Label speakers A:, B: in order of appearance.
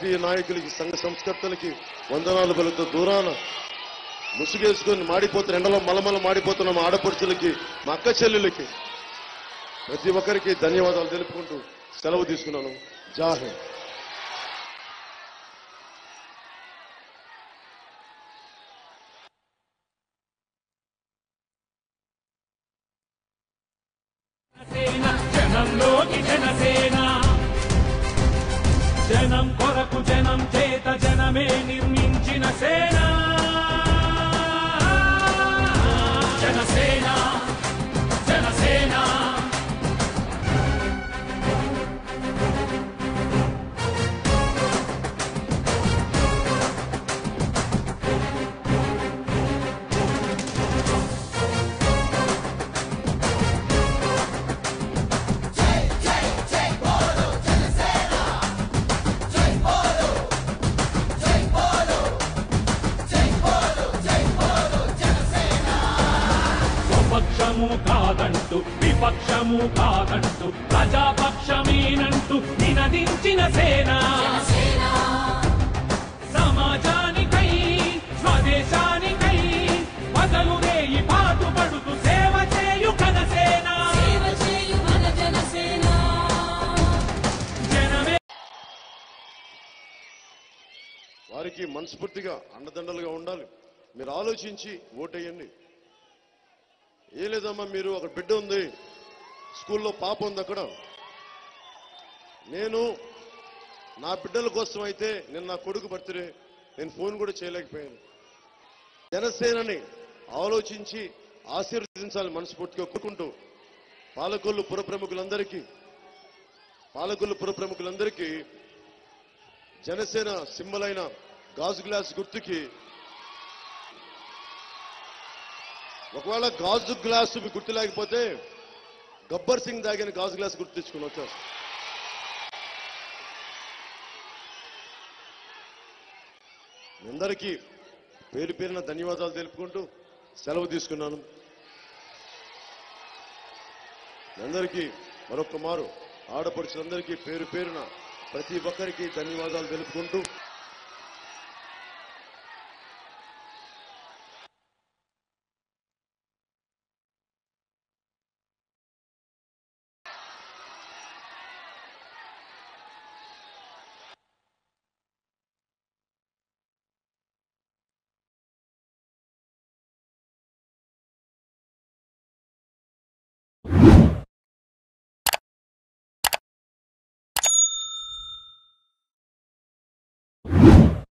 A: రాజకీయ నాయకులకి సంఘ సంస్కర్తలకి వందనాలు పలుకుతూ దూరాన ముసుగేసుకొని మాడిపోతున్న ఎండలో మలమల మాడిపోతున్న మా ఆడపడుచులకి మా అక్క చెల్లెలకి ప్రతి ఒక్కరికి ధన్యవాదాలు తెలుపుకుంటూ సెలవు తీసుకున్నాను. జాహింద్.
B: జనం కొరకు జనం చేత జనమే నిర్మించిన సేన జనసేన జనసేన పక్షము కాదంటూ విపక్షము కాదంటూ ప్రజాపక్షమేనంటూ నినదించిన సేన సమాజానికై స్వదేశానికై పగలు రేయి పాటుపడుతూ సేవ చేయు కనసేన జనమే.
A: వారికి మనస్ఫూర్తిగా అండదండలుగా ఉండాలి. మీరు ఆలోచించి ఓటేయండి. ఏ లేదమ్మా, మీరు ఒక బిడ్డ ఉంది, స్కూల్లో పాప ఉంది, అక్కడ నేను నా బిడ్డల కోసం అయితే నేను నా కొడుకు బర్త్డే నేను ఫోన్ కూడా చేయలేకపోయాను. జనసేనని ఆలోచించి ఆశీర్వదించాలి మనస్ఫూర్తిగా కోరుకుంటూ పాలకొల్లు పురప్రముఖులందరికీ జనసేన సింబల్ అయిన గాజు గ్లాస్ గుర్తుకి, ఒకవేళ గాజు గ్లాసు మీకు గుర్తు లేకపోతే గబ్బర్ సింగ్ దాగిన గాజు గ్లాసు గుర్తు తెచ్చుకుని వచ్చారు. అందరికీ పేరు పేరున ధన్యవాదాలు తెలుపుకుంటూ సెలవు తీసుకున్నాను. అందరికీ మరొక్క మారు ఆడపడుచులందరికీ పేరు పేరున ప్రతి ఒక్కరికి ధన్యవాదాలు తెలుపుకుంటూ